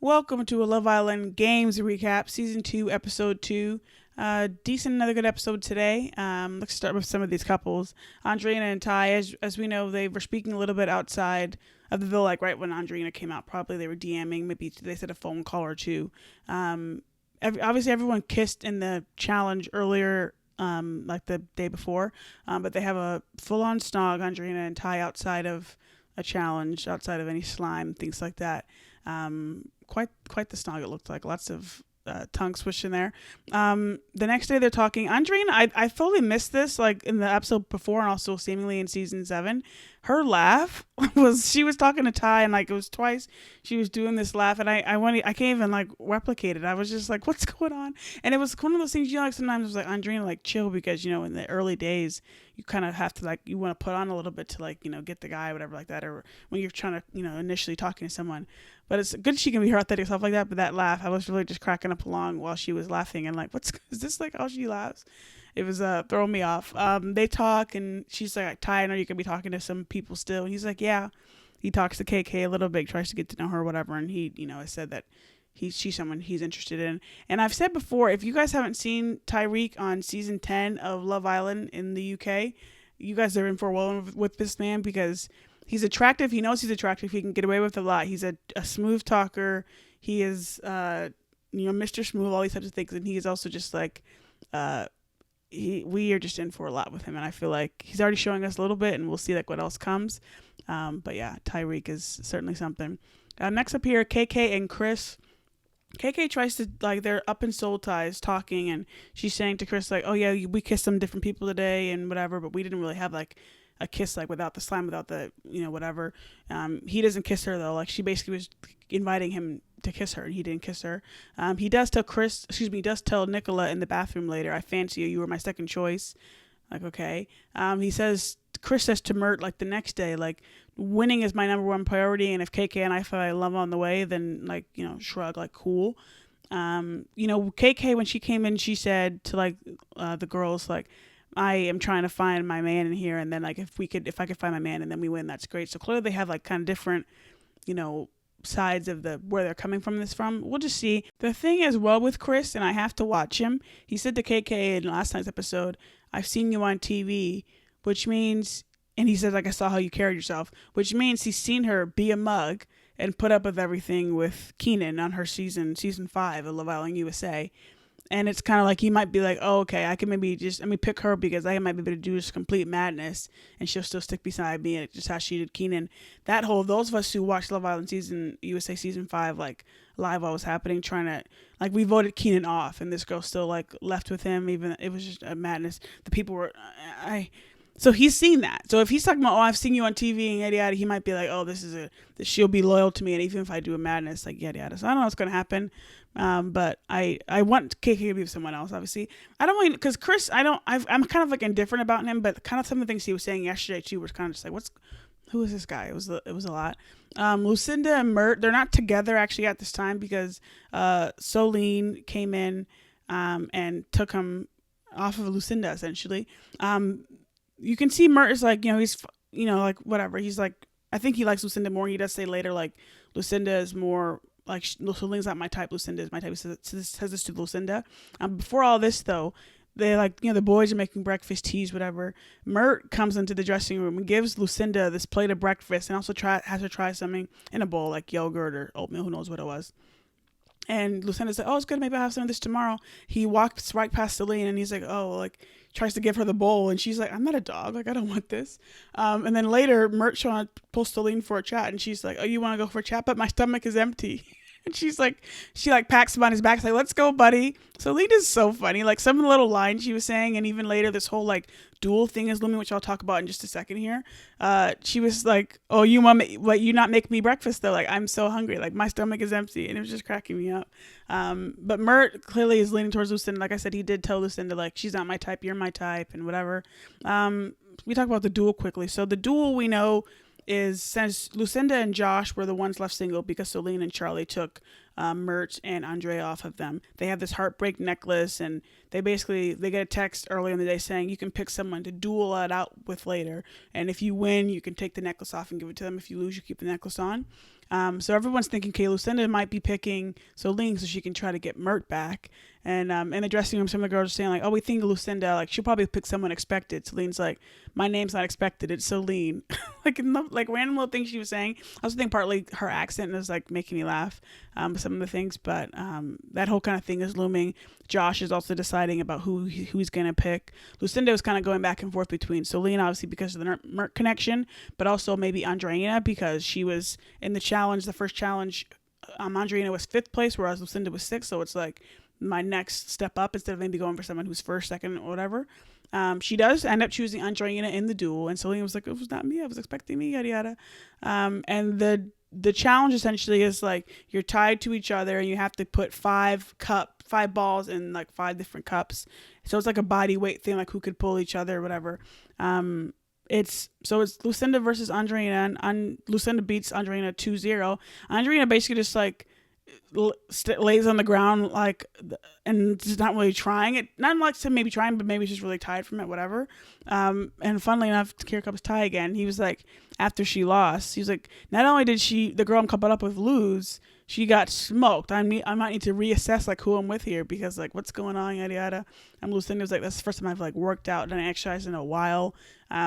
Welcome to a Love Island Games recap, season 2, episode 2. Another good episode today. Let's start with some of these couples. Andreina and Ty, as we know, they were speaking a little bit outside of the villa, like right when Andreina came out. Probably they were DMing, maybe they said a phone call or two. Obviously, everyone kissed in the challenge earlier, like the day before, but they have a full-on snog, Andreina and Ty, outside of a challenge, outside of any slime, things like that. Quite the snog it looked like. Lots of tongue swishing there. The next day they're talking. Andrine, I fully missed this, like in the episode before and also seemingly in season 7. Her laugh she was talking to Ty and like it was twice she was doing this laugh and I can't even like replicate it. I was just like, what's going on? And it was one of those things, like sometimes it was like, Andrine, like chill, because in the early days you kind of have to like, you want to put on a little bit to like, get the guy, whatever like that, or when you're trying to, initially talking to someone. But it's good she can be her authentic self like that. But that laugh, I was really just cracking up along while she was laughing and like, is this like how she laughs? It was throwing me off. They talk and she's like, Ty, I know you could be talking to some people still. And he's like, yeah. He talks to KK a little bit, tries to get to know her, whatever. And he, has said that she's someone he's interested in. And I've said before, if you guys haven't seen Tyreek on season 10 of Love Island in the UK, you guys are in for a whirl with this man, because he's attractive. He knows he's attractive. He can get away with a lot. He's a smooth talker. He is, Mr. Smooth, all these types of things. And he is also just like, we are just in for a lot with him. And I feel like he's already showing us a little bit, and we'll see like what else comes. But yeah, Tyreek is certainly something. Next up here, KK and Chris. KK tries to, like, they're up in soul ties talking, and she's saying to Chris, like, oh yeah, we kissed some different people today and whatever, but we didn't really have like a kiss, like without the slime, without the, whatever. He doesn't kiss her though. Like, she basically was inviting him to kiss her, and he didn't kiss her. He does tell Nicola in the bathroom later, I fancy you. You were my second choice. Like, okay. Chris says to Mert, like, the next day, like, winning is my number one priority, and if KK and I find love on the way, then, like, shrug, like, cool. KK, when she came in, she said to, like, the girls, like, I am trying to find my man in here, and then, like, if I could find my man and then we win, that's great. So clearly they have, like, kind of different, sides of where they're coming from this from. We'll just see. The thing as well with Chris, and I have to watch him, he said to KK in last night's episode, I've seen you on TV, which means, and he said, like, I saw how you carried yourself, which means he's seen her be a mug and put up with everything with Keenan on her season 5 of Love Island USA. And it's kind of like he might be like, oh, okay, I can maybe just, let me pick her because I might be able to do this complete madness and she'll still stick beside me, and just how she did Keenan. Those of us who watched Love Island USA season 5, like, live while it was happening, trying to, like, we voted Keenan off and this girl still, like, left with him. Even, it was just a madness. The people were, so he's seen that. So if he's talking about, oh, I've seen you on TV and yada yada, he might be like, oh, she'll be loyal to me, and even if I do a madness, like, yada yada. So I don't know what's gonna happen. But I want KK to be with someone else. Obviously, I don't really, because Chris, I'm kind of like indifferent about him, but kind of some of the things he was saying yesterday too was kind of just like, who is this guy? It was a lot. Lucinda and Mert, they're not together actually at this time, because Solene came in and took him off of Lucinda essentially. You can see Mert is like, he's, like, whatever. He's like, I think he likes Lucinda more. He does say later, like, Lucinda is more, like, Solene's not my type, Lucinda is my type. He says this to Lucinda. Before all this, though, they, like, the boys are making breakfast, teas, whatever. Mert comes into the dressing room and gives Lucinda this plate of breakfast, and also has her try something in a bowl, like yogurt or oatmeal, who knows what it was. And Lucinda's like, oh, it's good, maybe I'll have some of this tomorrow. He walks right past Celine, and he's like, oh, like, tries to give her the bowl, and she's like, I'm not a dog, like, I don't want this. And then later, Mert trying to pull Celine for a chat, and she's like, oh, you want to go for a chat, but my stomach is empty. And she packs him on his back. It's like, let's go, buddy. Celine is so funny. Like, some of the little lines she was saying, and even later, this whole, like, duel thing is looming, which I'll talk about in just a second here. She was like, oh, you not make me breakfast, though? Like, I'm so hungry. Like, my stomach is empty. And it was just cracking me up. But Mert clearly is leaning towards Lucinda. Like I said, he did tell Lucinda, like, she's not my type, you're my type, and whatever. We talk about the duel quickly. So the duel, we know, is, since Lucinda and Josh were the ones left single because Celine and Charlie took Mert and Andre off of them. They have this heartbreak necklace, and they get a text earlier in the day saying you can pick someone to duel it out with later, and if you win, you can take the necklace off and give it to them. If you lose, you keep the necklace on. So everyone's thinking, okay, Lucinda might be picking Celine so she can try to get Mert back. And in the dressing room, some of the girls are saying like, oh, we think Lucinda, like she'll probably pick someone expected. Celine's like, my name's not expected, it's Celine. like random little things she was saying. I also think partly her accent is like making me laugh, some of the things, but that whole kind of thing is looming. Josh is also deciding about who he's gonna pick. Lucinda was kind of going back and forth between Celine, obviously because of the Mert connection, but also maybe Andreina because she was in the challenge, the first challenge. Andreina was 5th place, whereas Lucinda was 6th. So it's like my next step up instead of maybe going for someone who's first, second, or whatever. She does end up choosing Andreina in the duel, and Celine was like, "It was not me. I was expecting me." Yada yada. And the challenge essentially is like you're tied to each other, and you have to put 5 balls in like 5 different cups. So it's like a body weight thing, like who could pull each other or whatever. It's Lucinda versus Andreina, and Lucinda beats Andreina 2-0. Andreina basically just like lays on the ground like and just not really trying it, not like to maybe trying, but maybe just really tired from it, whatever. And funnily enough, Kira Cup's tie again. He was like, after she lost, he was like, not only did the girl I'm coupled up with lose, she got smoked. I might need to reassess like who I'm with here, because like what's going on, yada yada. And Lucinda was like, that's the first time I've like worked out and exercised in a while.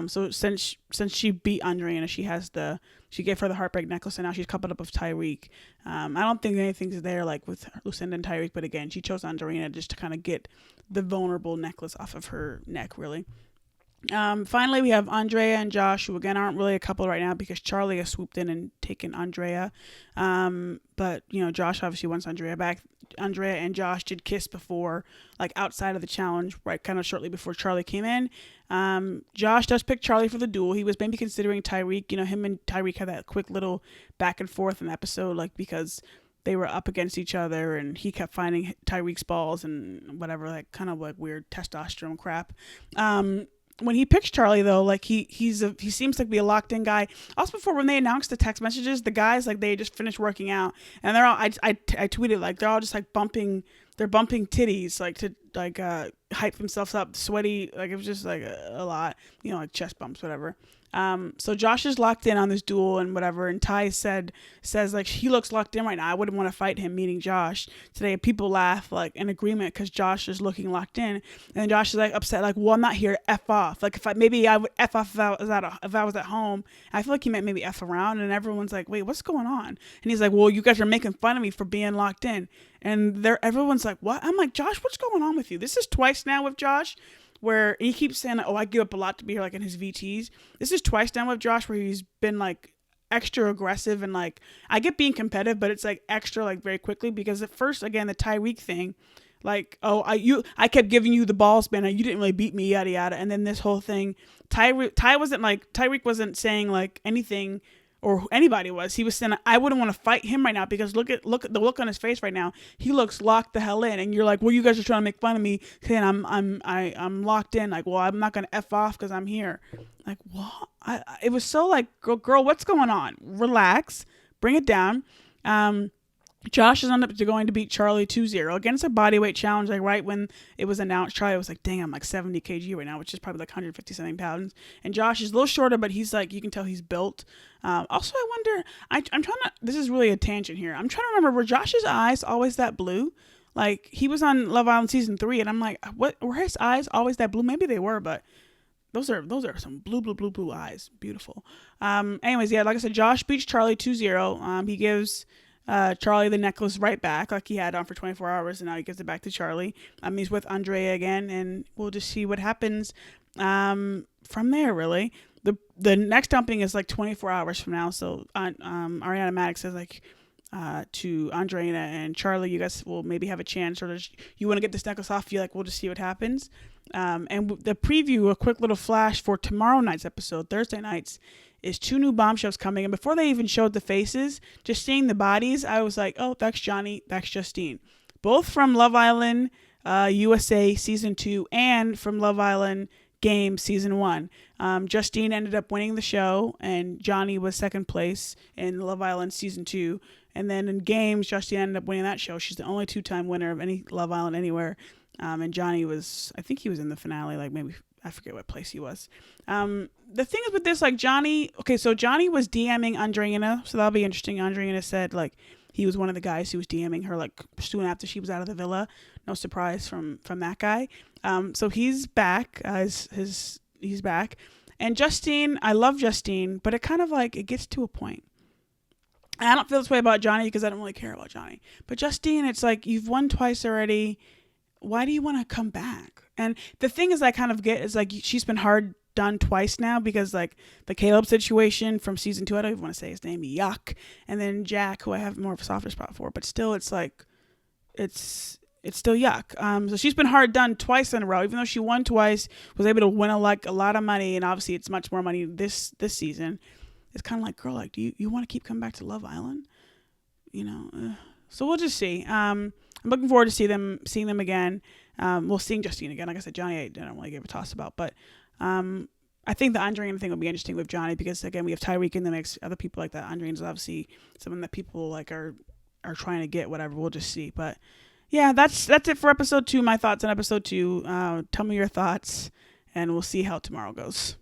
So since she beat Andreina, she gave her the heartbreak necklace, and now she's coupled up with Tyreek. I don't think anything's there like with Lucinda and Tyreek, but again, she chose Andreina just to kind of get the vulnerable necklace off of her neck, really. Finally, we have Andrea and Josh, who again aren't really a couple right now because Charlie has swooped in and taken Andrea. But Josh obviously wants Andrea back. Andrea and Josh did kiss before, like outside of the challenge, right, kind of shortly before Charlie came in. Josh does pick Charlie for the duel. He was maybe considering Tyreek. Him and Tyreek had that quick little back and forth in the episode, like because they were up against each other and he kept finding Tyreek's balls and whatever, like kind of like weird testosterone crap. When he picks Charlie though, like he seems to be a locked in guy. Also, before when they announced the text messages, the guys like they just finished working out and they're all I tweeted like they're all just like bumping titties like to like hype themselves up, sweaty, like it was just like a lot, like chest bumps, whatever. So Josh is locked in on this duel and whatever, and Ty says like he looks locked in right now. I wouldn't want to fight him, meaning Josh. Today people laugh like in agreement because Josh is looking locked in, and Josh is like upset, like, well, I'm not here, F off. Like maybe I would F off if I was at home. I feel like he meant maybe F around, and everyone's like, wait, what's going on? And he's like, well, you guys are making fun of me for being locked in, and everyone's like, what? I'm like, Josh, what's going on with you? This is twice now with Josh, where he keeps saying, oh, I give up a lot to be here, like in his VTs. This is twice now with Josh where he's been like extra aggressive, and like I get being competitive, but it's like extra like very quickly, because at first, again, the Tyreek thing, like, oh, I kept giving you the balls, man, you didn't really beat me, yada yada. And then this whole thing, Tyreek wasn't saying like anything, or anybody was. He was saying, I wouldn't want to fight him right now because look at the look on his face right now. He looks locked the hell in, and you're like, well, you guys are trying to make fun of me saying I'm locked in. Like, well, I'm not gonna F off because I'm here. Like, what? It was so like, girl, what's going on? Relax, bring it down. Josh is ended up going to beat Charlie 2-0 against a bodyweight challenge. Like right when it was announced, Charlie was like, dang, I'm like 70 kg right now, which is probably like 150 something pounds. And Josh is a little shorter, but he's like, you can tell he's built. Also, I wonder, I'm trying to, this is really a tangent here. I'm trying to remember, were Josh's eyes always that blue? Like he was on Love Island season 3, and I'm like, what, were his eyes always that blue? Maybe they were, but those are some blue eyes. Beautiful. Anyways, yeah, like I said, Josh beats Charlie 2-0. He gives Charlie the necklace right back, like he had on for 24 hours, and now he gives it back to Charlie. He's with Andrea again, and we'll just see what happens from there, really. The next dumping is like 24 hours from now, so Ariana Maddox says like to Andrea and Charlie, you guys will maybe have a chance, or you want to get this necklace off you, like we'll just see what happens. And the preview, a quick little flash for tomorrow night's episode, Thursday nights, is 2 new bombshells coming. And before they even showed the faces, just seeing the bodies, I was like, oh, that's Johnny, that's Justine. Both from Love Island USA Season 2 and from Love Island Games Season 1. Justine ended up winning the show, and Johnny was second place in Love Island Season 2. And then in Games, Justine ended up winning that show. She's the only 2-time winner of any Love Island anywhere. And Johnny was, I think he was in the finale, like maybe I forget what place he was. The thing is with this, like Johnny, okay, so Johnny was DMing Andreina, so that'll be interesting. Andreina said like he was one of the guys who was DMing her like soon after she was out of the villa. No surprise from that guy. So he's back. He's back. And Justine, I love Justine, but it kind of like it gets to a point. And I don't feel this way about Johnny because I don't really care about Johnny. But Justine, it's like you've won twice already. Why do you want to come back? And the thing is I kind of get is like she's been hard done twice now because like the Caleb situation from season 2, I don't even want to say his name, yuck. And then Jack, who I have more of a softer spot for, but still it's like it's still yuck. So she's been hard done twice in a row, even though she won twice, was able to win a lot of money, and obviously it's much more money this season. It's kind of like, girl, like, do you want to keep coming back to Love Island? So we'll just see. I'm looking forward to seeing them again. Seeing Justine again. Like I said, Johnny, I don't really give a toss about, but I think the Andreina thing will be interesting with Johnny because again, we have Tyreek in the mix, other people like that. Andreina's obviously someone that people like are trying to get, whatever. We'll just see. But yeah, that's it for episode 2. My thoughts on episode 2. Tell me your thoughts, and we'll see how tomorrow goes.